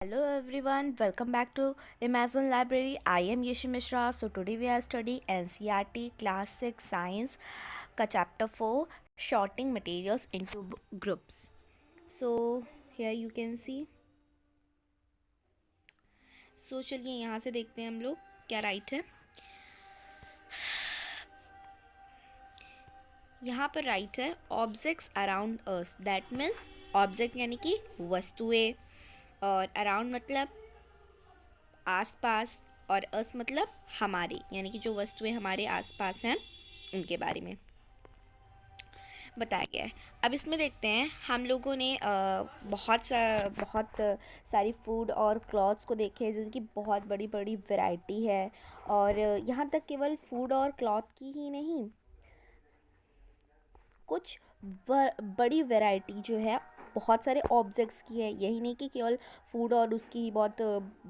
Hello everyone, welcome back to Amazon Library. I am Yeshi Mishra. So today we are studying NCERT Class 6 Science का Chapter 4 Sorting Materials into Groups. So here you can see. So चलिए यहाँ से देखते हैं हम लोग क्या right है. यहाँ पर राइट है objects around earth. That means object यानी कि वस्तुएं, और अराउंड मतलब आसपास, और अर्थ मतलब हमारी यानी कि जो वस्तुएं हमारे आसपास हैं उनके बारे में बताया गया है. अब इसमें देखते हैं हम लोगों ने बहुत सारी फूड और क्लॉथ्स को देखे हैं जिनकी बहुत बड़ी बड़ी वैरायटी है. और यहाँ तक केवल फूड और क्लॉथ की ही नहीं, कुछ बड़ी वैरायटी जो है बहुत सारे ऑब्जेक्ट्स की है. यही नहीं कि केवल फूड और उसकी ही बहुत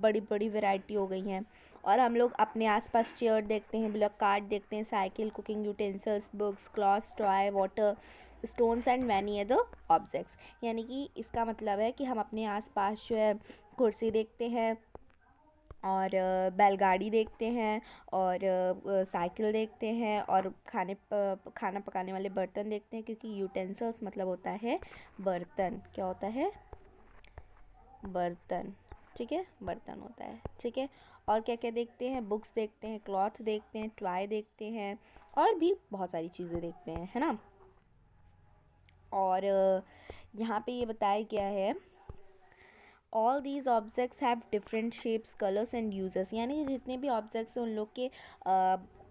बड़ी बड़ी वैरायटी हो गई हैं. और हम लोग अपने आसपास चेयर देखते हैं, ब्लॉक कार्ड देखते हैं, cycle, cooking utensils, books, clothes, toy, water, stones and many other objects. यानी कि इसका मतलब है कि हम अपने आसपास जो है कुर्सी देखते हैं, और बैलगाड़ी देखते हैं, और साइकिल देखते हैं, और खाना पकाने वाले बर्तन देखते हैं, क्योंकि यूटेंसिल्स मतलब होता है बर्तन. क्या होता है? बर्तन. ठीक है, बर्तन होता है. ठीक है. और क्या क्या देखते हैं? बुक्स देखते हैं, क्लॉथ देखते हैं, टॉय देखते हैं, और भी बहुत सारी चीज़ें देखते हैं, है ना. और यहाँ पे ये बताया गया है all these objects have different shapes, colours and uses. यानी कि जितने भी ऑब्जेक्ट्स हैं उन लोग के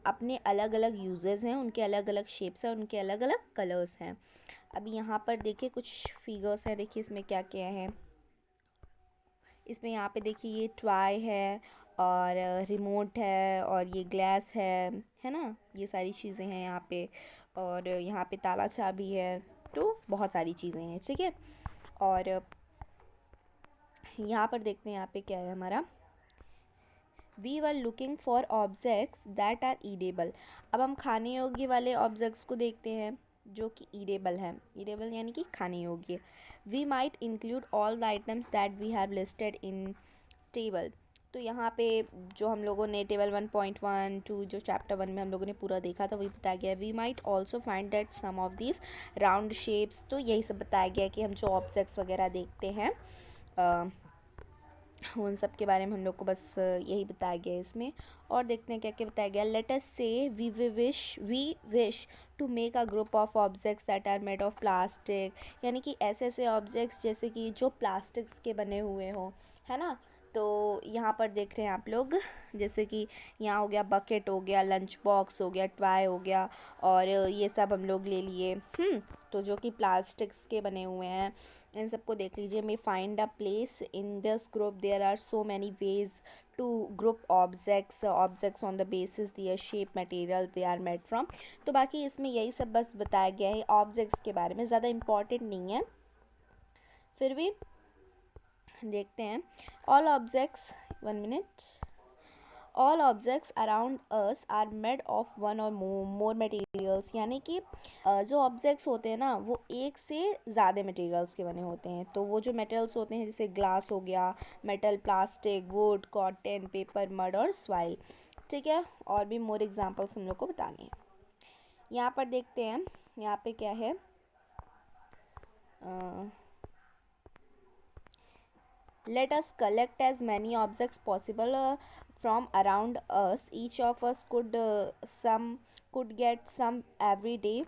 अपने अलग अलग यूजेस हैं, उनके अलग अलग शेप्स हैं, उनके अलग अलग कलर्स हैं. अभी यहाँ पर देखिए कुछ फिगर्स हैं. देखिए इसमें क्या क्या है. इसमें यहाँ पे देखिए ये टॉय है, और रिमोट है, और ये ग्लास है ना. ये सारी चीज़ें हैं यहाँ पे. और यहाँ पे ताला चाबी है. तो बहुत सारी चीज़ें हैं. ठीक है. और यहाँ पर देखते हैं यहाँ पे क्या है हमारा. We were looking for objects that are edible. अब हम खाने योग्य वाले ऑब्जेक्ट्स को देखते हैं जो कि ईडेबल हैं. ईडेबल यानी कि खाने योग्य. We might include all the items that we have listed in table. तो यहाँ पे जो हम लोगों ने टेबल 1.1 जो चैप्टर 1 में हम लोगों ने पूरा देखा था वही बताया गया. We might also find that some of this round shapes. तो यही सब बताया गया कि हम जो ऑब्जेक्ट्स वगैरह देखते हैं उन सब के बारे में हम लोग को बस यही बताया गया है इसमें. और देखते हैं क्या क्या बताया गया. Let us say we wish to make a group of objects that are made of plastic. यानी कि ऐसे ऐसे ऑब्जेक्ट्स जैसे कि जो प्लास्टिक्स के बने हुए हों, है ना. तो यहाँ पर देख रहे हैं आप लोग, जैसे कि यहाँ हो गया बकेट, हो गया लंच बॉक्स, हो गया टॉय, हो गया, और ये सब हम लोग ले लिए. तो जो कि प्लास्टिक्स के बने हुए हैं, इन सबको देख लीजिए. May find a place in this group. There are so many ways to group objects on the basis their shape material they are made from. तो बाकी इसमें यही सब बस बताया गया है ऑब्जेक्ट्स के बारे में, ज़्यादा इम्पॉर्टेंट नहीं है. फिर भी देखते हैं. All objects, 1 minute. All objects around us are made of one or more materials. यानी कि जो ऑब्जेक्ट्स होते हैं ना वो एक से ज़्यादा मटेरियल्स के बने होते हैं. तो वो जो मटेरियल्स होते हैं जैसे ग्लास हो गया, metal, plastic, would, cotton, paper, mud और सॉइल. ठीक है. और भी मोर एग्जांपल्स हम लोग को बताने हैं. यहाँ पर देखते हैं यहाँ पे क्या है. Let us collect as many objects possible from around us. Each of us could get some every day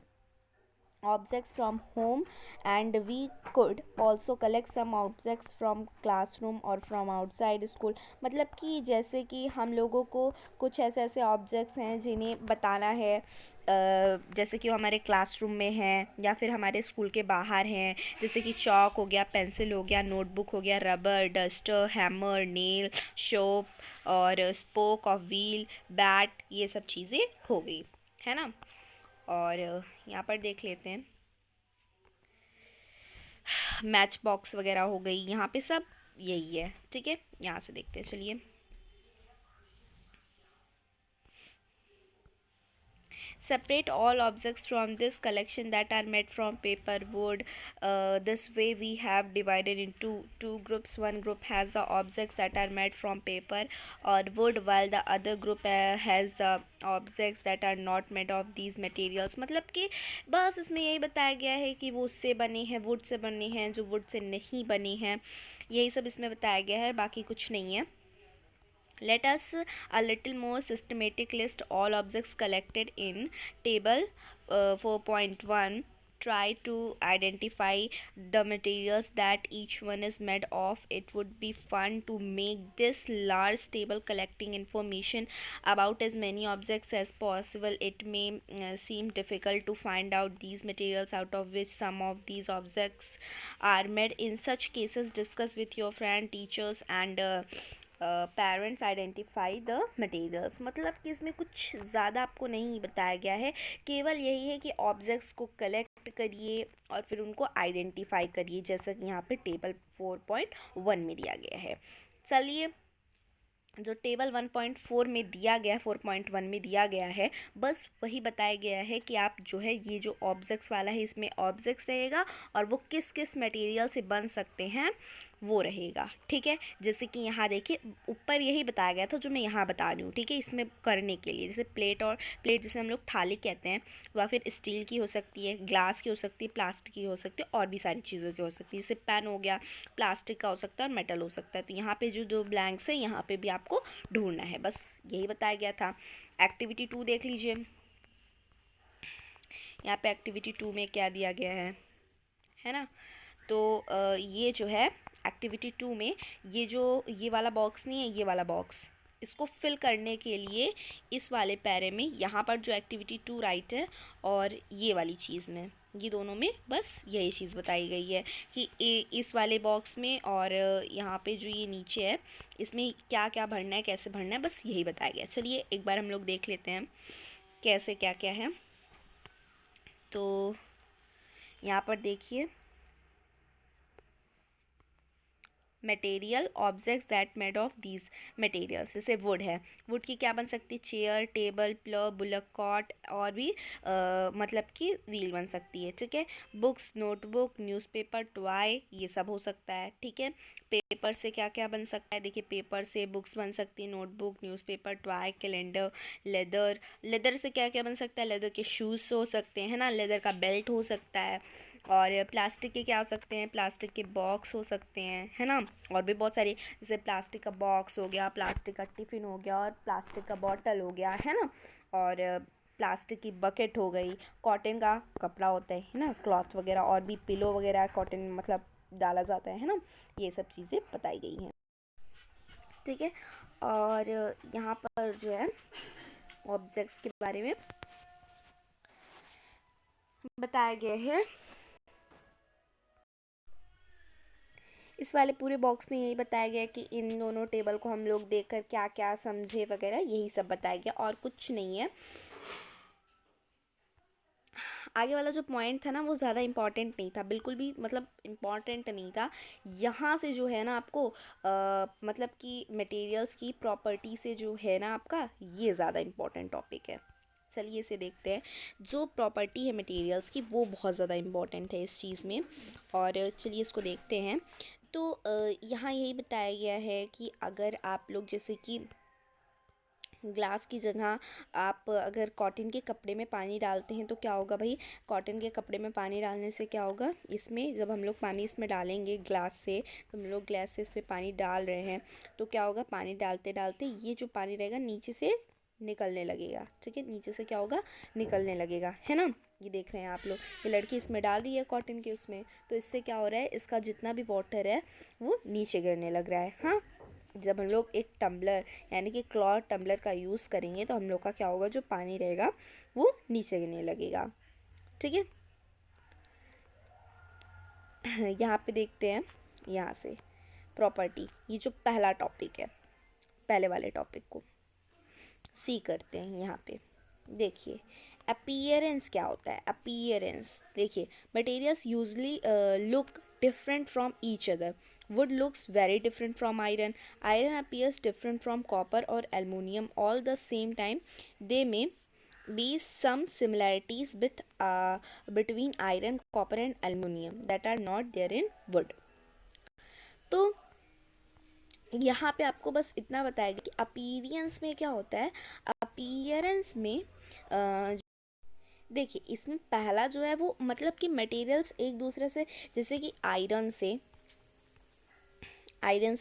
objects from home, and we could also collect some objects from classroom or from outside school. मतलब कि जैसे कि हम लोगों को कुछ ऐसे ऐसे ऑब्जेक्ट्स हैं जिन्हें बताना है, जैसे कि वो हमारे क्लासरूम में हैं या फिर हमारे स्कूल के बाहर हैं. जैसे कि चॉक हो गया, पेंसिल हो गया, नोटबुक हो गया, rubber, duster, hammer, nail, shop और स्पोक ऑफ व्हील, बैट, ये सब चीज़ें हो गई, है ना. और यहाँ पर देख लेते हैं मैच बॉक्स वगैरह हो गई. यहाँ पे सब यही है. ठीक है. यहाँ से देखते हैं. चलिए. Separate all objects from this collection that are made from paper, wood. This way we have divided into two groups. One group has the objects that are made from paper or wood, while the other group has the objects that are not made of these materials. मतलब कि बस इसमें यही बताया गया है कि वो उससे बने हैं, वुड से बने हैं, जो वुड से नहीं बने हैं, यही सब इसमें बताया गया है, बाकी कुछ नहीं है. Let us a little more systematic list all objects collected in table 4.1. Try to identify the materials that each one is made of. It would be fun to make this large table collecting information about as many objects as possible. It may seem difficult to find out these materials out of which some of these objects are made. In such cases, discuss with your friend, teachers and parents identify the materials. मतलब कि इसमें कुछ ज़्यादा आपको नहीं बताया गया है, केवल यही है कि ऑब्जेक्ट्स को कलेक्ट करिए और फिर उनको आइडेंटिफाई करिए, जैसा कि यहाँ पे टेबल 4.1 में दिया गया है. चलिए, जो टेबल 1.4 में दिया गया है, 4.1 में दिया गया है, बस वही बताया गया है कि आप जो है ये जो ऑब्जेक्ट्स वाला है इसमें ऑब्जेक्ट्स रहेगा और वो किस किस मटेरियल से बन सकते हैं वो रहेगा. ठीक है, जैसे कि यहाँ देखिए ऊपर यही बताया गया था जो मैं यहाँ बता रही हूँ. ठीक है, इसमें करने के लिए जैसे प्लेट जैसे हम लोग थाली कहते हैं, वह फिर स्टील की हो सकती है, ग्लास की हो सकती है, प्लास्टिक की हो सकती है, और भी सारी चीज़ों की हो सकती है. जैसे पेन हो गया, प्लास्टिक का हो सकता है और मेटल हो सकता है. तो यहाँ पे जो दो ब्लैंक्स है यहाँ पे भी आपको ढूंढना है, बस यही बताया गया था. एक्टिविटी 2 देख लीजिए. यहाँ पे एक्टिविटी 2 में क्या दिया गया है ना. तो ये जो है एक्टिविटी 2 में ये वाला बॉक्स नहीं है, ये वाला बॉक्स, इसको फिल करने के लिए इस वाले पैरे में यहाँ पर जो एक्टिविटी 2 राइट है और ये वाली चीज़ में, ये दोनों में बस यही चीज़ बताई गई है कि इस वाले बॉक्स में और यहाँ पे जो ये नीचे है इसमें क्या क्या भरना है, कैसे भरना है, बस यही बताया गया. चलिए एक बार हम लोग देख लेते हैं कैसे क्या क्या है. तो यहाँ पर देखिए, material objects that made of these materials. जैसे वुड है, वुड की क्या बन सकती है, चेयर, टेबल, प्लो, बुलक कॉट, और भी मतलब कि व्हील बन सकती है. ठीक है, बुक्स, नोटबुक, न्यूज़पेपर, टॉय, ये सब हो सकता है. ठीक है, पेपर से क्या क्या बन सकता है, देखिए पेपर से बुक्स बन सकती है, notebook, newspaper, toy, calendar. Leather से क्या क्या बन सकता है, लेदर के शूज़ हो सकते हैं ना, लेदर का बेल्ट हो सकता है. और प्लास्टिक के क्या हो सकते हैं, प्लास्टिक के बॉक्स हो सकते हैं, है ना. और भी बहुत सारी, जैसे प्लास्टिक का बॉक्स हो गया, प्लास्टिक का टिफ़िन हो गया, और प्लास्टिक का बॉटल हो गया, है ना. और प्लास्टिक की बकेट हो गई, कॉटन का कपड़ा होता है ना, क्लॉथ वगैरह, और भी पिलो वगैरह कॉटन मतलब डाला जाता है ना. ये सब चीज़ें बताई गई हैं. ठीक है, और यहाँ पर जो है ऑब्जेक्ट्स के बारे में बताया गया है. इस वाले पूरे बॉक्स में यही बताया गया कि इन दोनों टेबल को हम लोग देखकर क्या क्या समझे वगैरह, यही सब बताया गया और कुछ नहीं है. आगे वाला जो पॉइंट था ना वो ज़्यादा इम्पॉर्टेंट नहीं था, बिल्कुल भी मतलब इम्पॉर्टेंट नहीं था. यहाँ से जो है ना आपको मतलब कि मटेरियल्स की प्रॉपर्टी से जो है ना आपका, ये ज़्यादा इम्पॉर्टेंट टॉपिक है. चलिए इसे देखते हैं. जो प्रॉपर्टी है मटेरियल्स की वो बहुत ज़्यादा इम्पॉर्टेंट है इस चीज़ में, और चलिए इसको देखते हैं. तो यहाँ यही बताया गया है कि अगर आप लोग जैसे कि ग्लास की जगह आप अगर कॉटन के कपड़े में पानी डालते हैं तो क्या होगा भाई, कॉटन के कपड़े में पानी डालने से क्या होगा, इसमें जब हम लोग पानी इसमें डालेंगे ग्लास से, तो हम लोग ग्लास से इसमें पानी डाल रहे हैं, तो क्या होगा, पानी डालते डालते ये जो पानी रहेगा नीचे से निकलने लगेगा. ठीक है, नीचे से क्या होगा, निकलने लगेगा, है ना. ये देख रहे हैं आप लोग, ये लड़की इसमें डाल रही है कॉटन के उसमें, तो इससे क्या हो रहा है, इसका जितना भी वाटर है वो नीचे गिरने लग रहा है. हाँ, जब हम लोग एक टम्बलर यानी कि क्लॉथ टम्बलर का यूज़ करेंगे तो हम लोग का क्या होगा, जो पानी रहेगा वो नीचे गिरने लगेगा. ठीक है, यहाँ पे देखते हैं, यहाँ से प्रॉपर्टी, ये जो पहला टॉपिक है, पहले वाले टॉपिक को सी करते हैं. यहाँ पे देखिए अपीयरेंस क्या होता है. अपीयरेंस देखिए, materials usually look different from each other. Wood looks very different from iron. Iron appears different from copper or aluminium. All the same time, they may be some similarities with between iron, copper and aluminum that are not there in wood. तो यहाँ पे आपको बस इतना बताएगा कि appearance में क्या होता है। अपीयरेंस में देखिए इसमें पहला जो है वो मतलब कि मटेरियल्स एक दूसरे से, जैसे कि आयरन से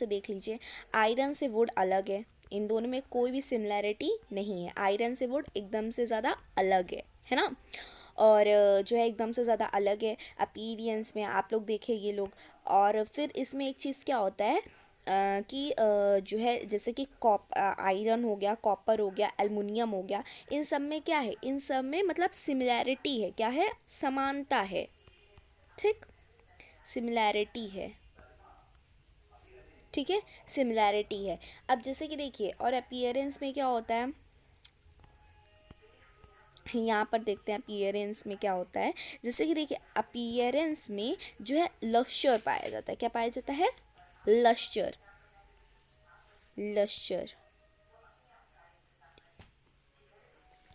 देख लीजिए, आयरन से वुड अलग है, इन दोनों में कोई भी सिमिलैरिटी नहीं है। आयरन से वुड एकदम से ज़्यादा अलग है ना। और जो है एकदम से ज़्यादा अलग है अपीयरेंस में, आप लोग देखें ये लोग। और फिर इसमें एक चीज़ क्या होता है कि जो है जैसे कि आयरन हो गया, कॉपर हो गया, एल्युमिनियम हो गया, इन सब में क्या है, इन सब में मतलब सिमिलैरिटी है, क्या है, समानता है, ठीक, सिमिलैरिटी है, ठीक है, सिमिलैरिटी है। अब जैसे कि देखिए और अपीयरेंस में क्या होता है, यहाँ पर देखते हैं अपीयरेंस में क्या होता है। जैसे कि देखिए अपीयरेंस में जो है लश्चर पाया जाता है, क्या पाया जाता है, लश्चर, लश्चर,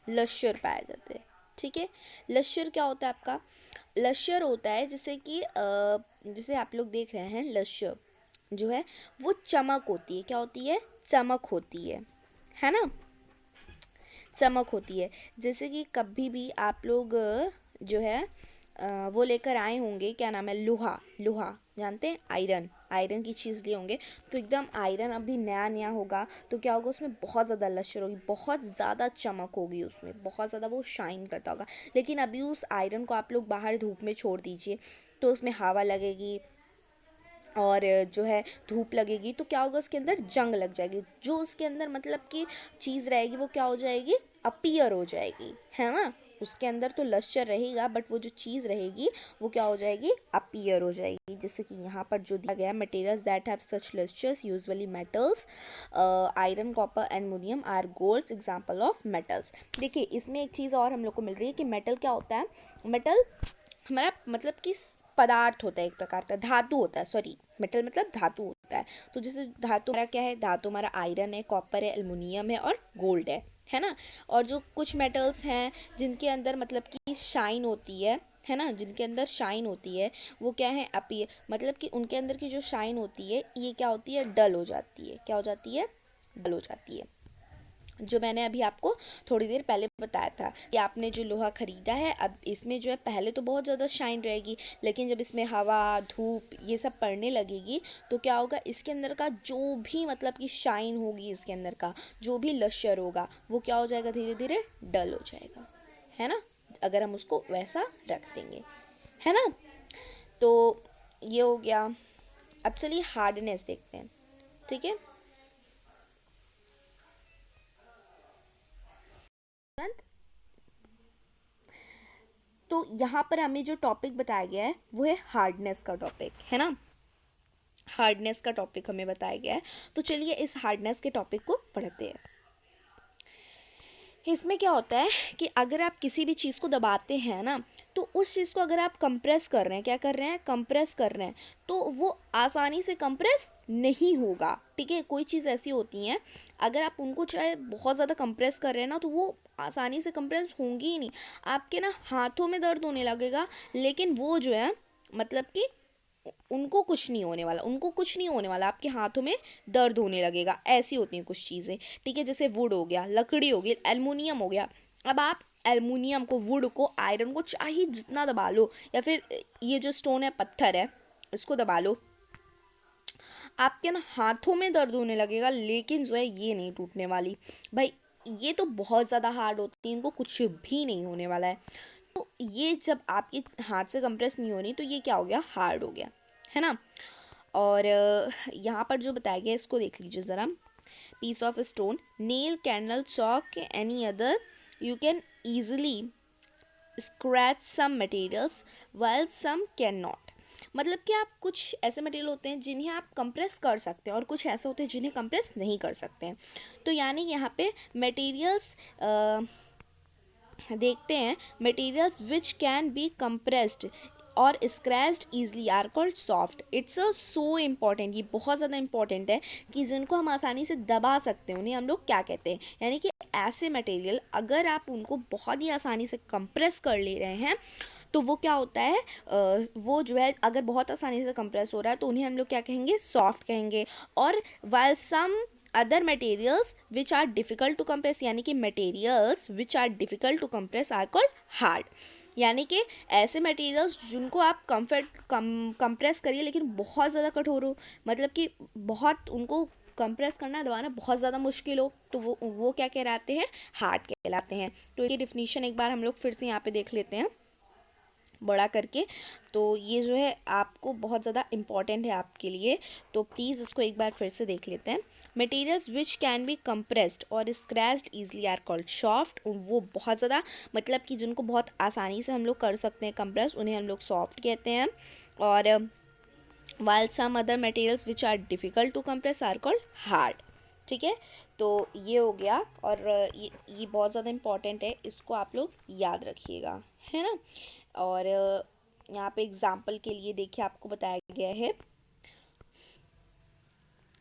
लश्चर पाया जाता है, ठीक है। लश्चर क्या होता है आपका, लश्चर होता है जैसे कि जैसे आप लोग देख रहे हैं लश्चर जो है वो चमक होती है, क्या होती है, चमक होती है ना, चमक होती है। जैसे कि कभी भी आप लोग जो है वो लेकर आए होंगे, क्या नाम है, लोहा, लोहा जानते हैं, आयरन, आयरन की चीज़ लिए होंगे, तो एकदम आयरन अभी नया नया होगा तो क्या होगा, उसमें बहुत ज़्यादा लश्कर होगी, बहुत ज़्यादा चमक होगी, उसमें बहुत ज़्यादा वो शाइन करता होगा। लेकिन अभी उस आयरन को आप लोग बाहर धूप में छोड़ दीजिए तो उसमें हवा लगेगी और जो है धूप लगेगी तो क्या होगा, उसके अंदर जंग लग जाएगी, जो उसके अंदर मतलब कि चीज़ रहेगी वो क्या हो जाएगी, अपीयर हो जाएगी, है ना। उसके अंदर तो लश्चर रहेगा बट वो जो चीज़ रहेगी वो क्या हो जाएगी, अपीयर हो जाएगी। जैसे कि यहाँ पर जो दिया गया materials that have such lustres usually metals, iron, copper, aluminium are golds example of metals. देखिए इसमें एक चीज़ और हम लोग को मिल रही है कि मेटल क्या होता है, मेटल हमारा मतलब कि पदार्थ होता है, एक प्रकार का धातु होता है, सॉरी मेटल मतलब धातु होता है। तो जैसे धातु हमारा क्या है, धातु हमारा आयरन है, कॉपर है, एल्युमिनियम है और गोल्ड है ना। और जो कुछ मेटल्स हैं जिनके अंदर मतलब कि शाइन होती है ना, जिनके अंदर शाइन होती है वो क्या है, अपी मतलब कि उनके अंदर की जो शाइन होती है ये क्या होती है, डल हो जाती है, क्या हो जाती है, डल हो जाती है। जो मैंने अभी आपको थोड़ी देर पहले बताया था कि आपने जो लोहा ख़रीदा है, अब इसमें जो है पहले तो बहुत ज़्यादा शाइन रहेगी, लेकिन जब इसमें हवा, धूप ये सब पड़ने लगेगी तो क्या होगा, इसके अंदर का जो भी मतलब कि शाइन होगी, इसके अंदर का जो भी लश्कर होगा वो क्या हो जाएगा, धीरे धीरे डल हो जाएगा, है ना, अगर हम उसको वैसा रख देंगे, है ना। तो ये हो गया। अब चलिए हार्डनेस देखते हैं, ठीक है। तो यहाँ पर हमें जो टॉपिक बताया गया है वो है हार्डनेस का टॉपिक, है ना, हार्डनेस का टॉपिक हमें बताया गया है। तो चलिए इस हार्डनेस के टॉपिक को पढ़ते हैं। इसमें क्या होता है कि अगर आप किसी भी चीज़ को दबाते हैं ना, तो उस चीज़ को अगर आप कंप्रेस कर रहे हैं, क्या कर रहे हैं, कंप्रेस कर रहे हैं, तो वो आसानी से कंप्रेस नहीं होगा, ठीक है। कोई चीज़ ऐसी होती हैं अगर आप उनको चाहे बहुत ज़्यादा कंप्रेस कर रहे हैं ना तो वो आसानी से कंप्रेस होंगी ही नहीं, आपके ना हाथों में दर्द होने लगेगा, लेकिन वो जो है मतलब कि उनको कुछ नहीं होने वाला, उनको कुछ नहीं होने वाला, आपके हाथों में दर्द होने लगेगा, ऐसी होती हैं कुछ चीज़ें, ठीक है। जैसे वुड हो गया, लकड़ी हो गई, एल्युमिनियम हो गया। अब आप एल्युमिनियम को, वुड को, आयरन को चाहे जितना दबा लो, या फिर ये जो स्टोन है, पत्थर है, इसको दबा लो, आपके ना हाथों में दर्द होने लगेगा, लेकिन जो है ये नहीं टूटने वाली। भाई ये तो बहुत ज़्यादा हार्ड होती है, इनको कुछ भी नहीं होने वाला है। तो ये जब आपके हाथ से कंप्रेस नहीं होनी तो ये क्या हो गया, हार्ड हो गया, है ना। और यहाँ पर जो बताया गया इसको देख लीजिए ज़रा। Piece of stone, nail, candle, chalk, any other, you can easily scratch some materials while some can not. मतलब कि आप कुछ ऐसे मटेरियल होते हैं जिन्हें आप कंप्रेस कर सकते हैं और कुछ ऐसे होते हैं जिन्हें कंप्रेस नहीं कर सकते हैं। तो यानी यहाँ पे मटेरियल्स देखते हैं, materials which can be compressed और scratched easily are called soft. It's a so important, ये बहुत ज़्यादा इंपॉर्टेंट है कि जिनको हम आसानी से दबा सकते हैं उन्हें हम लोग क्या कहते हैं, यानी कि ऐसे मटेरियल अगर आप उनको बहुत ही आसानी से कंप्रेस कर ले रहे हैं तो वो क्या होता है, वो जो है अगर बहुत आसानी से कंप्रेस हो रहा है तो उन्हें हम लोग क्या कहेंगे, सॉफ्ट कहेंगे। और while some other materials which are difficult to compress, यानी कि materials which are difficult to compress are called hard. यानी कि ऐसे मटेरियल्स जिनको आप कंप्रेस करिए लेकिन बहुत ज़्यादा कठोर हो, मतलब कि बहुत उनको कंप्रेस करना दबाना बहुत ज़्यादा मुश्किल हो, तो वो क्या कहलाते हैं, हार्ड कहलाते हैं। तो इसकी डिफिनीशन एक बार हम लोग फिर से यहाँ पे देख लेते हैं बड़ा करके। तो ये जो है आपको बहुत ज़्यादा इम्पॉर्टेंट है आपके लिए, तो प्लीज़ इसको एक बार फिर से देख लेते हैं। Materials which can be compressed और scratched easily are called soft. वो बहुत ज़्यादा मतलब कि जिनको बहुत आसानी से हम लोग कर सकते हैं कंप्रेस, उन्हें हम लोग सॉफ्ट कहते हैं। और while some other materials which are difficult to compress are called hard। ठीक है, तो ये हो गया। और ये बहुत ज़्यादा इम्पॉर्टेंट है, इसको आप लोग याद रखिएगा, है ना। और यहाँ पे एग्जाम्पल के लिए देखिए आपको बताया गया है,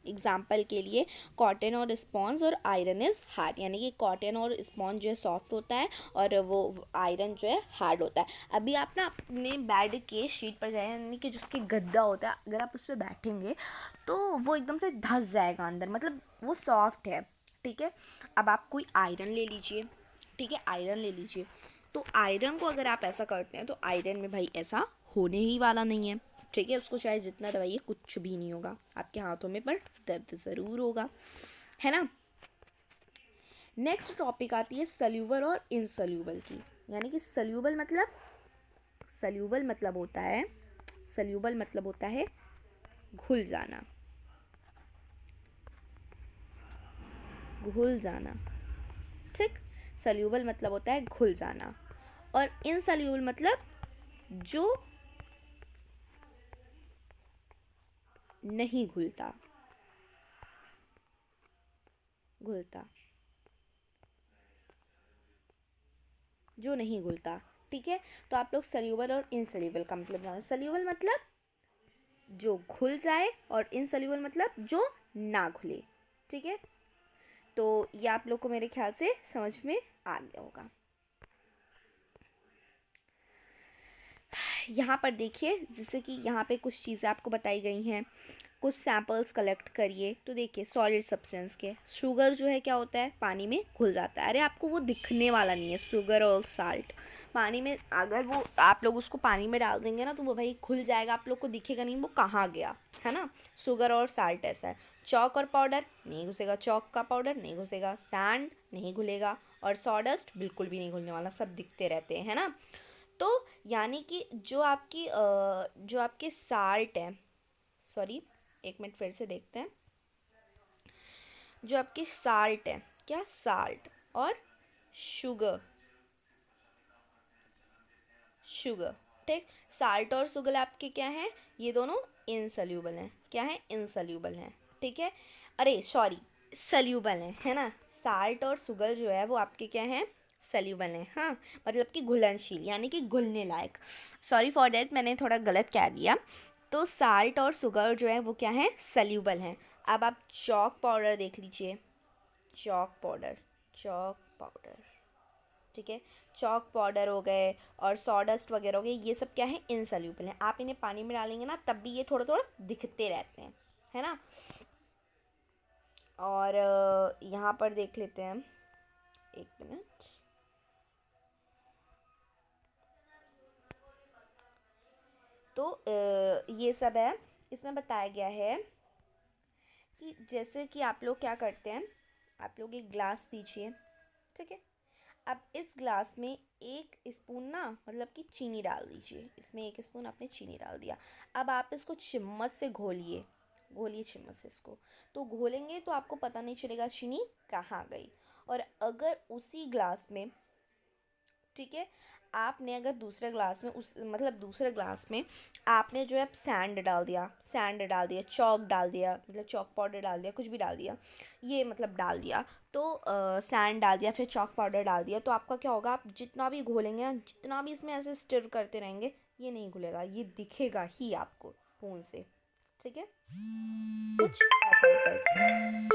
एग्जाम्पल के लिए कॉटन और स्पॉन्ज और आयरन इज़ हार्ड, यानी कि कॉटन और स्पॉन्ज जो है सॉफ्ट होता है और वो आयरन जो है हार्ड होता है। अभी आप ना अपने बेड के शीट पर जाए, यानी कि जिसकी गद्दा होता है, अगर आप उस पर बैठेंगे तो वो एकदम से धंस जाएगा अंदर, मतलब वो सॉफ्ट है। ठीक है, अब आप कोई आयरन ले लीजिए, ठीक है, आयरन ले लीजिए, तो आयरन को अगर आप ऐसा करते हैं तो आयरन में भाई ऐसा होने ही वाला नहीं है। ठीक है, उसको चाहे जितना दबाइए कुछ भी नहीं होगा, आपके हाथों में पर दर्द ज़रूर होगा, है ना। नेक्स्ट टॉपिक आती है सल्यूबल और इनसल्यूबल की। यानी कि सल्यूबल मतलब होता है, सल्यूबल मतलब होता है घुल जाना, घुल जाना। ठीक, सल्यूबल मतलब होता है घुल जाना, और इनसल्यूबल मतलब जो नहीं घुलता, घुलता, जो नहीं घुलता। ठीक है, तो आप लोग सल्यूबल और इनसल्यूबल का मतलब जानो। सल्यूबल मतलब जो घुल जाए और इनसल्यूबल मतलब जो ना घुले। ठीक है, तो ये आप लोग को मेरे ख्याल से समझ में आ गया होगा। यहाँ पर देखिए, जैसे कि यहाँ पे कुछ चीज़ें आपको बताई गई हैं, कुछ सैंपल्स कलेक्ट करिए। तो देखिए सॉलिड सब्सटेंस के, शुगर जो है क्या होता है, पानी में घुल जाता है। अरे आपको वो दिखने वाला नहीं है, शुगर और साल्ट पानी में, अगर वो आप लोग उसको पानी में डाल देंगे ना तो वो भाई घुल जाएगा, आप लोग को दिखेगा नहीं वो कहाँ गया, है ना। शुगर और साल्ट ऐसा है। चौक और पाउडर नहीं घुसेगा, चौक का पाउडर नहीं घुसेगा, सैंड नहीं घुलेगा, और सॉडस्ट बिल्कुल भी नहीं घुलने वाला, सब दिखते रहते हैं, है ना। तो यानी कि जो आपके साल्ट है, सॉरी एक मिनट फिर से देखते हैं, जो आपकी साल्ट है, क्या साल्ट और शुगर, शुगर, ठीक, साल्ट और शुगर आपके क्या हैं, ये दोनों इनसल्यूबल हैं। क्या है, इनसल्यूबल हैं। ठीक है, अरे सॉरी सल्यूबल हैं, है ना। साल्ट और शुगर जो है वो आपके क्या हैं, सल्यूबल हैं, हाँ, मतलब कि घुलनशील, यानी कि घुलने लायक। सॉरी फॉर देट, मैंने थोड़ा गलत कह दिया। तो साल्ट और शुगर जो है वो क्या है, सल्यूबल हैं। अब आप चॉक पाउडर देख लीजिए, चॉक पाउडर, चॉक पाउडर, ठीक है, चॉक पाउडर हो गए और सॉडस्ट वगैरह हो गए, ये सब क्या है, इनसल्यूबल हैं। आप इन्हें पानी में डालेंगे ना तब भी ये थोड़ा थोड़ा दिखते रहते हैं, है ना। और यहाँ पर देख लेते हैं, एक मिनट, तो ये सब है, इसमें बताया गया है कि जैसे कि आप लोग क्या करते हैं, आप लोग एक ग्लास लीजिए, ठीक है। अब इस ग्लास में एक स्पून ना मतलब कि चीनी डाल दीजिए, इसमें एक स्पून आपने चीनी डाल दिया। अब आप इसको चम्मच से घोलिए, घोलिए चम्मच से इसको, तो घोलेंगे तो आपको पता नहीं चलेगा चीनी कहाँ गई। और अगर उसी ग्लास में, ठीक है, आपने अगर दूसरे ग्लास में उस मतलब दूसरे ग्लास में आपने जो है सैंड डाल दिया, सैंड डाल दिया, चॉक डाल दिया, मतलब चॉक पाउडर डाल दिया, कुछ भी डाल दिया, ये मतलब डाल दिया, तो सैंड डाल दिया फिर चॉक पाउडर डाल दिया, तो आपका क्या होगा, आप जितना भी घोलेंगे ना, जितना भी इसमें ऐसे स्टिर करते रहेंगे, ये नहीं घुलेगा, ये दिखेगा ही आपको स्पून से। ठीक है, कुछ ऐसा होता है इसमें।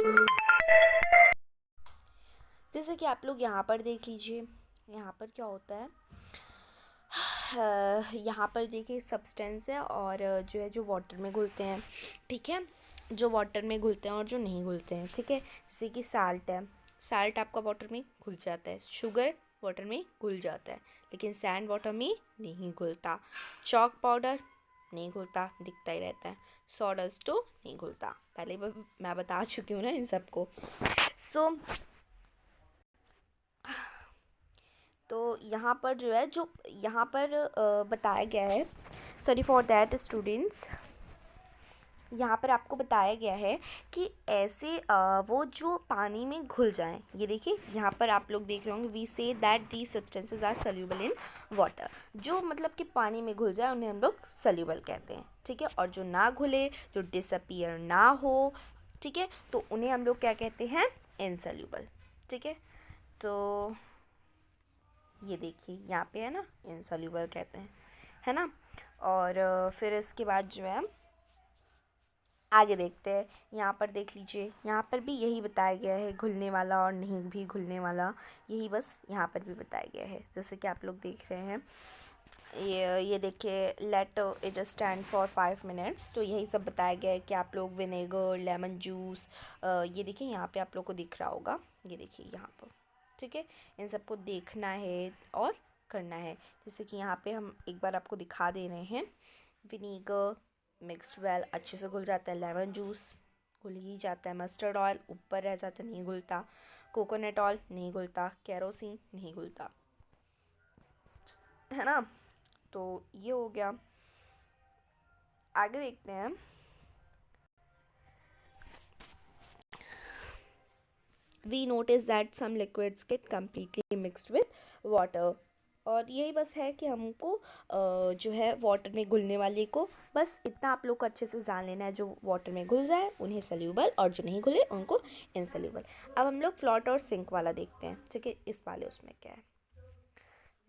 जैसे कि आप लोग यहाँ पर देख लीजिए, यहाँ पर क्या होता है, यहाँ पर देखिए सब्सटेंस है और जो है जो वाटर में घुलते हैं, ठीक है, जो वाटर में घुलते हैं और जो नहीं घुलते हैं, ठीक है। जैसे कि साल्ट है, साल्ट आपका वाटर में घुल जाता है, शुगर वाटर में घुल जाता है, लेकिन सैंड वाटर में नहीं घुलता। चॉक पाउडर नहीं घुलता, दिखता ही रहता है। सॉडस्ट तो नहीं घुलता, पहले मैं बता चुकी हूँ ना इन सबको। तो यहाँ पर जो है, जो यहाँ पर बताया गया है, सॉरी फॉर दैट स्टूडेंट्स, यहाँ पर आपको बताया गया है कि ऐसे वो जो पानी में घुल जाएं। ये देखिए यहाँ पर आप लोग देख रहे होंगे, we say that the substances are soluble in water. जो मतलब कि पानी में घुल जाए उन्हें हम लोग सल्यूबल कहते हैं, ठीक है। और जो ना घुले, जो डिसअपियर ना हो, ठीक है, तो उन्हें हम लोग क्या कहते हैं, इनसल्यूबल, ठीक है। तो ये देखिए यहाँ पे है ना, इनसल्यूबल कहते हैं, है ना। और फिर इसके बाद जो है आगे देखते हैं। यहाँ पर देख लीजिए, यहाँ पर भी यही बताया गया है, घुलने वाला और नहीं भी घुलने वाला, यही बस यहाँ पर भी बताया गया है। जैसे कि आप लोग देख रहे हैं, ये देखिए, let it stand for 5 minutes, तो यही सब बताया गया है कि आप लोग विनेगर, लेमन जूस, ये देखिए यहाँ पे आप लोग को दिख रहा होगा, ये देखिए यहाँ पर, ठीक है। इन सबको देखना है और करना है। जैसे कि यहाँ पे हम एक बार आपको दिखा दे रहे हैं, विनीगर मिक्स्ड वेल, अच्छे से घुल जाता है। लेमन जूस घुल ही जाता है। मस्टर्ड ऑयल ऊपर रह जाता है, नहीं घुलता। कोकोनट ऑयल नहीं घुलता। केरोसिन नहीं घुलता, है ना। तो ये हो गया। आगे देखते हैं। We notice that some liquids get completely mixed with water। और यही बस है कि हमको जो है वाटर में घुलने वाले को बस इतना आप लोग को अच्छे से जान लेना है, जो वाटर में घुल जाए उन्हें सल्यूबल और जो नहीं घुले उनको इनसल्यूबल। अब हम लोग फ्लोट और सिंक वाला देखते हैं, ठीक है। इस वाले उसमें क्या है,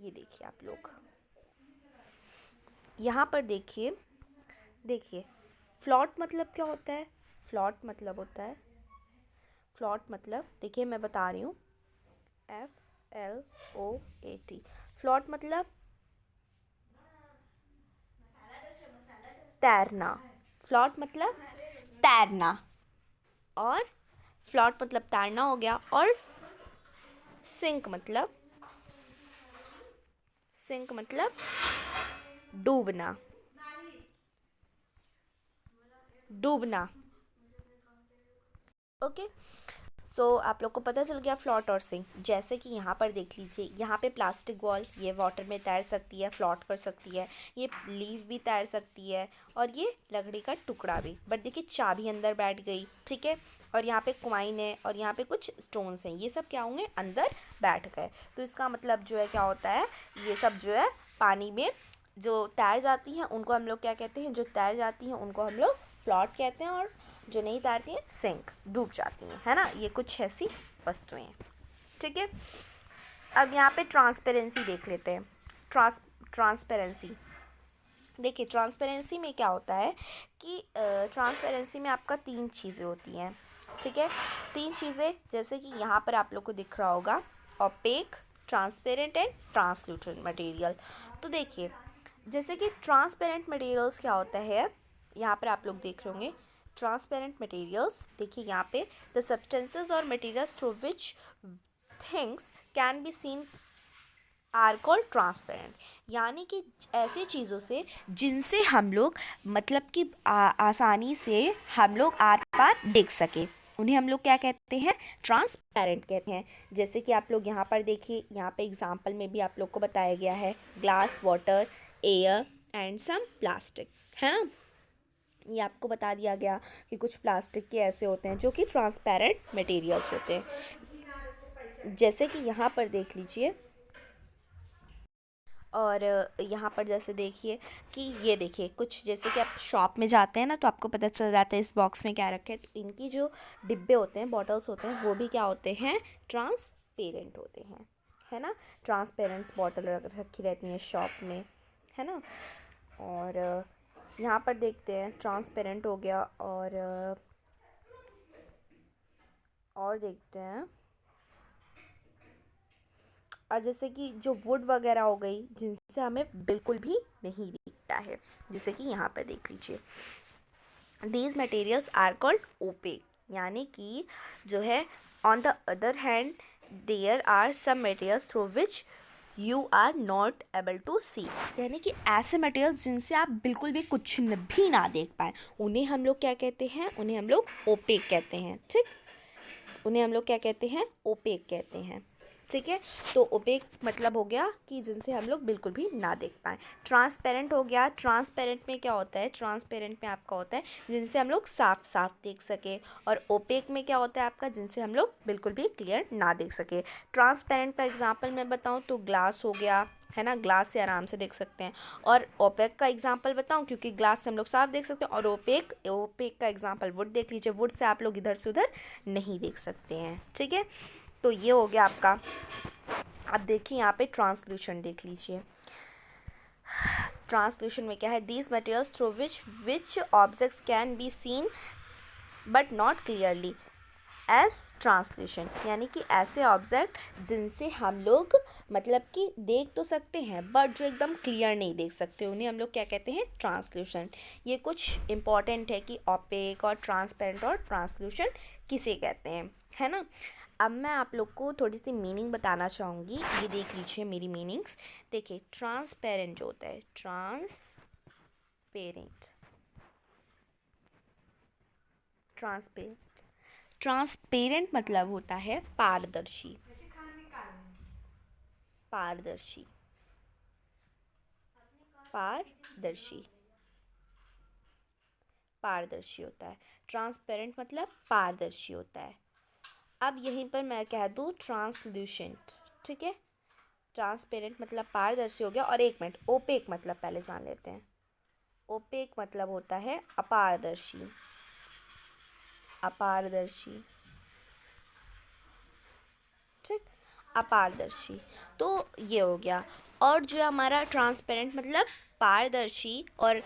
ये देखिए आप लोग यहाँ पर देखिए, देखिए फ्लोट मतलब क्या होता है। फ्लोट मतलब होता है, फ्लोट मतलब देखिए मैं बता रही हूँ, FLOAT। फ्लोट मतलब तैरना, फ्लोट मतलब तैरना, और फ्लोट मतलब तैरना हो गया। और सिंक मतलब, सिंक मतलब डूबना, डूबना, ओके। सो आप लोग को पता चल गया फ्लोट और सिंक। जैसे कि यहाँ पर देख लीजिए, यहाँ पे प्लास्टिक बॉल, ये वाटर में तैर सकती है, फ्लोट कर सकती है। ये लीफ भी तैर सकती है, और ये लकड़ी का टुकड़ा भी। बट देखिए चाबी अंदर बैठ गई, ठीक है। और यहाँ पे कॉइन है और यहाँ पे कुछ स्टोन्स हैं, ये सब क्या होंगे, अंदर बैठ गए। तो इसका मतलब जो है क्या होता है, ये सब जो है पानी में जो तैर जाती हैं उनको हम लोग क्या कहते हैं, जो तैर जाती हैं उनको हम लोग फ्लोट कहते हैं, और जो नहीं तैरती हैं सिंक, डूब जाती हैं, है ना। ये कुछ ऐसी वस्तुएं हैं, ठीक है। अब यहाँ पे ट्रांसपेरेंसी देख लेते हैं। ट्रांसपेरेंसी देखिए, ट्रांसपेरेंसी में क्या होता है कि ट्रांसपेरेंसी में आपका 3 चीज़ें होती हैं, ठीक है। 3 चीज़ें, जैसे कि यहाँ पर आप लोग को दिख रहा होगा, opaque, transparent and translucent material. तो देखिए जैसे कि ट्रांसपेरेंट मटेरियल्स क्या होता है, यहाँ पर आप लोग देख रहे होंगे ट्रांसपेरेंट मटेरियल्स। देखिए यहाँ पे, the substances or materials through which things can be seen are called transparent. यानी कि ऐसी चीज़ों से जिनसे हम लोग मतलब कि आसानी से हम लोग आर पार देख सके, उन्हें हम लोग क्या कहते हैं, ट्रांसपेरेंट कहते हैं। जैसे कि आप लोग यहाँ पर देखिए, यहाँ पे एग्जांपल में भी आप लोग को बताया गया है, glass, water, air and some plastic, है ना। ये आपको बता दिया गया कि कुछ प्लास्टिक के ऐसे होते हैं जो कि ट्रांसपेरेंट मटेरियल्स होते हैं। जैसे कि यहाँ पर देख लीजिए, और यहाँ पर जैसे देखिए कि ये देखिए कुछ, जैसे कि आप शॉप में जाते हैं ना तो आपको पता चल जाता है इस बॉक्स में क्या रखा है। तो इनकी जो डिब्बे होते हैं, बॉटल्स होते हैं, वो भी क्या होते हैं, ट्रांसपेरेंट होते हैं, है ना। ट्रांसपेरेंट्स बॉटल रखी रहती हैं शॉप में, है ना। और यहाँ पर देखते हैं, ट्रांसपेरेंट हो गया। और देखते हैं, और जैसे कि जो वुड वगैरह हो गई जिनसे हमें बिल्कुल भी नहीं दिखता है, जैसे कि यहाँ पर देख लीजिए, these materials are called opaque, यानी कि जो है on the other hand there are some materials through which you are not able to see, यानी कि ऐसे मटेरियल्स जिनसे आप बिल्कुल भी कुछ भी ना देख पाए, उन्हें हम लोग क्या कहते हैं, उन्हें हम लोग ओपेक कहते हैं। ठीक, उन्हें हम लोग क्या कहते हैं, ओपेक कहते हैं। ठीक है, तो ओपेक मतलब हो गया कि जिनसे हम लोग बिल्कुल भी ना देख पाएँ। ट्रांसपेरेंट हो गया, ट्रांसपेरेंट में क्या होता है, ट्रांसपेरेंट में आपका होता है जिनसे हम लोग साफ साफ देख सके, और ओपेक में क्या होता है आपका, जिनसे हम लोग बिल्कुल भी क्लियर ना देख सके। ट्रांसपेरेंट का एग्जांपल मैं बताऊँ तो ग्लास हो गया, है ना, ग्लास से आराम से देख सकते हैं। और ओपेक का एग्जांपल बताऊं, क्योंकि ग्लास से हम लोग साफ देख सकते हैं, और ओपेक का एग्जांपल वुड देख लीजिए, वुड से आप लोग इधर से उधर नहीं देख सकते हैं। ठीक है, तो ये हो गया आपका। अब देखिए यहाँ पे ट्रांसल्यूशन देख लीजिए, ट्रांसल्यूशन में क्या है, these materials through which objects can be seen but not clearly as translucent, यानी कि ऐसे ऑब्जेक्ट जिनसे हम लोग मतलब कि देख तो सकते हैं बट जो एकदम क्लियर नहीं देख सकते, उन्हें हम लोग क्या कहते हैं, ट्रांसल्यूशन। ये कुछ इंपॉर्टेंट है कि ओपेक और ट्रांसपेरेंट और ट्रांसल्यूशन किसे कहते हैं, है ना। अब मैं आप लोग को थोड़ी सी मीनिंग बताना चाहूँगी, ये देख लीजिए मेरी मीनिंग्स। देखिए, ट्रांसपेरेंट जो होता है, ट्रांसपेरेंट ट्रांसपेरेंट ट्रांसपेरेंट मतलब होता है पारदर्शी, पारदर्शी, पारदर्शी, पारदर्शी होता है। ट्रांसपेरेंट मतलब पारदर्शी होता है। अब यहीं पर मैं कह दूँ ट्रांसल्यूशेंट, ठीक है। ट्रांसपेरेंट मतलब पारदर्शी हो गया, और एक मिनट, ओपेक मतलब पहले जान लेते हैं। ओपेक मतलब होता है अपारदर्शी, अपारदर्शी, ठीक, अपारदर्शी। तो ये हो गया। और जो हमारा ट्रांसपेरेंट मतलब पारदर्शी, और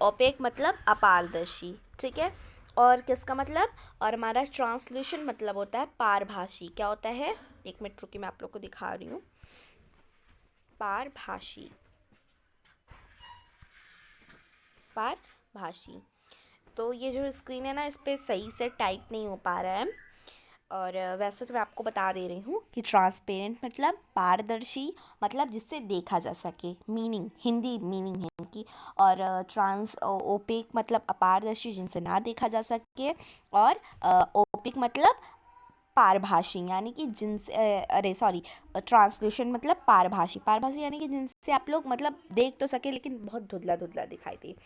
ओपेक मतलब अपारदर्शी, ठीक है। और किसका मतलब, और हमारा ट्रांसल्यूशन मतलब होता है पारभासी। क्या होता है, एक मिनट रुकिए, मैं आप लोग को दिखा रही हूँ। पारभासी, पारभासी। तो ये जो स्क्रीन है ना, इस पर सही से टाइप नहीं हो पा रहा है, और वैसे तो मैं आपको बता दे रही हूँ कि ट्रांसपेरेंट मतलब पारदर्शी, मतलब जिससे देखा जा सके, मीनिंग हिंदी मीनिंग है इनकी। और ओपेक मतलब अपारदर्शी, जिनसे ना देखा जा सके। और ओपेक मतलब पारभाषी, यानी कि जिनसे अरे सॉरी, ट्रांसल्यूशन मतलब पारभाषी, पारभाषी यानी कि जिनसे आप लोग मतलब देख तो सके लेकिन बहुत धुंधला धुंधला दिखाई दे।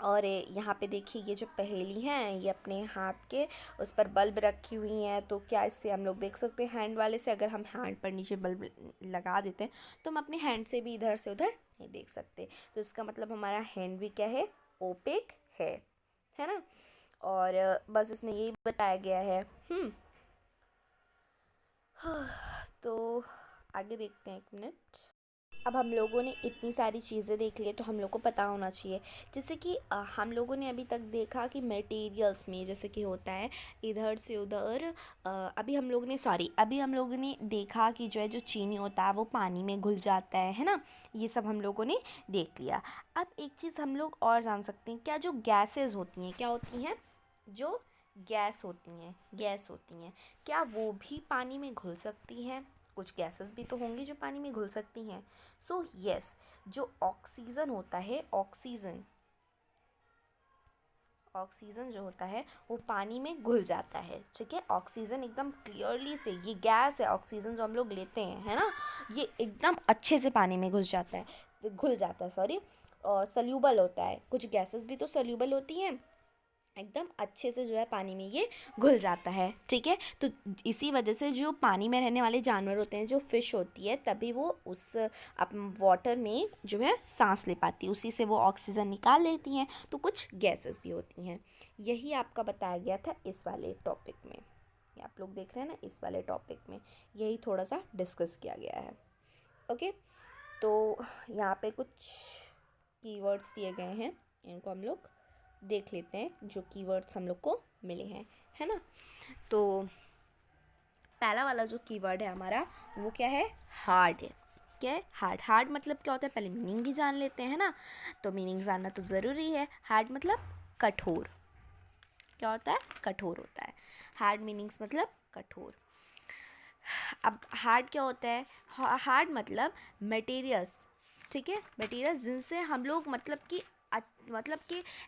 और यहाँ पे देखिए, ये जो पहेली हैं, ये अपने हाथ के उस पर बल्ब रखी हुई हैं, तो क्या इससे हम लोग देख सकते हैं हैंड वाले से? अगर हम हैंड पर नीचे बल्ब लगा देते हैं तो हम अपने हैंड से भी इधर से उधर नहीं देख सकते, तो इसका मतलब हमारा हैंड भी क्या है, ओपेक है ना। और बस इसमें यही बताया गया है। तो आगे देखते हैं, एक मिनट। अब हम लोगों ने इतनी सारी चीज़ें देख ली, तो हम लोग को पता होना चाहिए, जैसे कि हम लोगों ने अभी तक देखा कि मटेरियल्स में जैसे कि होता है इधर से उधर, अभी हम लोगों ने देखा कि जो है जो चीनी होता है वो पानी में घुल जाता है ना। ये सब हम लोगों ने देख लिया। अब एक चीज़ हम लोग और जान सकते हैं, क्या जो गैसेस होती हैं, क्या होती हैं, जो गैस होती हैं, क्या वो भी पानी में घुल सकती हैं? कुछ गैसेस भी तो होंगी जो पानी में घुल सकती हैं। सो यस, जो ऑक्सीजन होता है, ऑक्सीजन जो होता है वो पानी में घुल जाता है, ठीक है। ऑक्सीजन एकदम क्लियरली से, ये गैस है ऑक्सीजन जो हम लोग लेते हैं, है ना, ये एकदम अच्छे से पानी में घुल जाता है सॉरी, और सल्यूबल होता है। कुछ गैसेस भी तो सल्यूबल होती हैं, एकदम अच्छे से जो है पानी में ये घुल जाता है, ठीक है। तो इसी वजह से जो पानी में रहने वाले जानवर होते हैं, जो फिश होती है, तभी वो उस वाटर में जो है सांस ले पाती है, उसी से वो ऑक्सीजन निकाल लेती हैं। तो कुछ गैसेस भी होती हैं। यही आपका बताया गया था इस वाले टॉपिक में, ये आप लोग देख रहे हैं ना, इस वाले टॉपिक में यही थोड़ा सा डिस्कस किया गया है। ओके, तो यहाँ पे कुछ कीवर्ड्स दिए गए हैं, इनको हम लोग देख लेते हैं, जो कीवर्ड्स हम लोग को मिले हैं, है ना। तो पहला वाला जो कीवर्ड है हमारा वो क्या है, हार्ड है। क्या है, हार्ड। हार्ड मतलब क्या होता है, पहले मीनिंग भी जान लेते हैं ना, तो मीनिंग जानना तो ज़रूरी है। हार्ड मतलब कठोर। क्या होता है, कठोर होता है। हार्ड मीनिंग्स मतलब कठोर। अब हार्ड क्या होता है, हार्ड मतलब मटेरियल्स, ठीक है, मटेरियल्स जिनसे हम लोग मतलब कि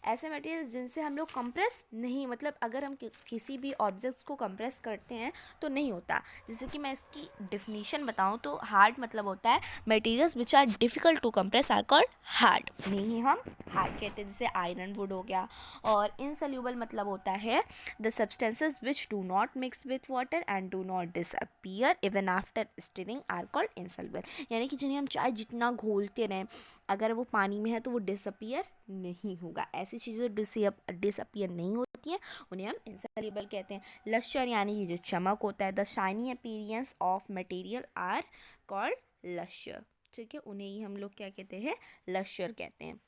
ऐसे मटेरियल जिनसे हम लोग कंप्रेस नहीं, मतलब अगर हम किसी भी ऑब्जेक्ट्स को कंप्रेस करते हैं तो नहीं होता। जैसे कि मैं इसकी डेफिनेशन बताऊं तो हार्ड मतलब होता है materials which are difficult to compress are called hard, नहीं हम हार्ड कहते हैं। जैसे आयरन वुड हो गया। और इनसोल्यूबल मतलब होता है the substances which do not mix with water and do not disappear even after stirring are called insoluble, यानी कि जिन्हें हम चाहे जितना घोलते रहें, अगर वो पानी में है तो वो डिसअपियर नहीं होगा। ऐसी चीज़ें डिसअपियर नहीं होती हैं, उन्हें हम इनसोल्यूबल कहते हैं। लश्चर यानी कि जो चमक होता है, the shiny appearance of material are called lustre, ठीक है, उन्हें ही हम लोग क्या कहते हैं, लश्चर कहते हैं,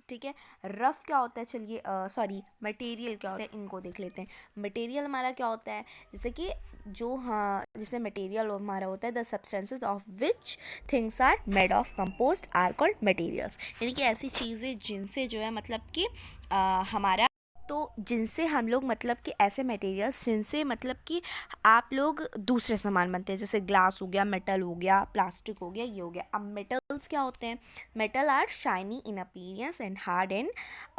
ठीक है। रफ क्या होता है, चलिए सॉरी मटेरियल क्या होता है, इनको देख लेते हैं। मटेरियल हमारा क्या होता है, जैसे कि जो, हाँ, जैसे मटेरियल हमारा होता है the substances of which things are made of compost are called materials, यानी कि ऐसी चीज़ें जिनसे जो है मतलब कि हमारा, तो जिनसे हम लोग मतलब कि ऐसे मटेरियल्स जिनसे मतलब कि आप लोग दूसरे सामान बनते हैं, जैसे ग्लास हो गया, मेटल हो गया, प्लास्टिक हो गया, ये हो गया। अब मेटल्स क्या होते हैं, metal are shiny in appearance and hard and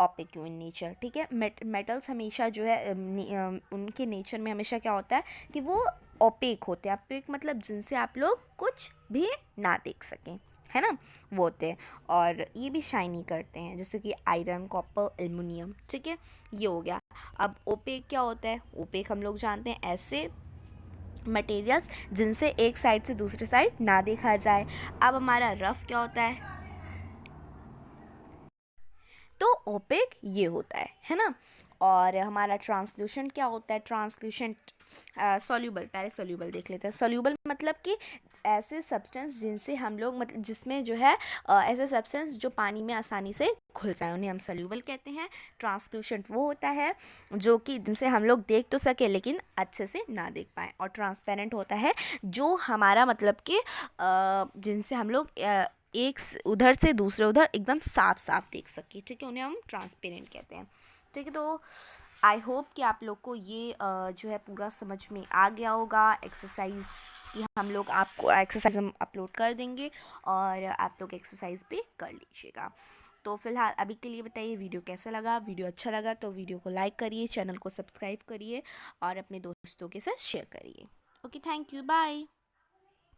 opaque in nature, ठीक है। मेटल्स हमेशा जो है उनके नेचर में हमेशा क्या होता है कि वो ओपेक होते हैं। ओपेक मतलब जिनसे आप लोग कुछ भी ना देख सकें, है ना, वो होते हैं। और ये भी शाइनी करते हैं, जैसे कि आयरन, कॉपर, एल्युमिनियम, ठीक है, ये हो गया। अब ओपेक क्या होता है, ओपेक हम लोग जानते हैं ऐसे मटेरियल्स जिनसे एक साइड से दूसरे साइड ना देखा जाए। अब हमारा रफ क्या होता है, तो ओपेक ये होता है ना। और हमारा ट्रांसल्यूशेंट क्या होता है, ट्रांसल्यूशेंट सॉल्यूबल, पहले सॉल्यूबल देख लेते हैं। सॉल्यूबल मतलब कि ऐसे सब्सटेंस जिनसे हम लोग मतलब जिसमें जो है ऐसे सब्सटेंस जो पानी में आसानी से घुल जाए, उन्हें हम सॉल्यूबल कहते हैं। ट्रांसल्यूशेंट वो होता है जो कि जिनसे हम लोग देख तो सके लेकिन अच्छे से ना देख पाएँ। और ट्रांसपेरेंट होता है जो हमारा मतलब कि जिनसे हम लोग एक उधर से दूसरे उधर एकदम साफ साफ देख सके, ठीक है, उन्हें हम ट्रांसपेरेंट कहते हैं, ठीक है। तो आई होप कि आप लोग को ये जो है पूरा समझ में आ गया होगा। एक्सरसाइज की हम लोग आपको एक्सरसाइज हम अपलोड कर देंगे और आप लोग एक्सरसाइज पे कर लीजिएगा। तो फिलहाल अभी के लिए बताइए वीडियो कैसा लगा। वीडियो अच्छा लगा तो वीडियो को लाइक करिए, चैनल को सब्सक्राइब करिए और अपने दोस्तों के साथ शेयर करिए। Okay, thank you, bye.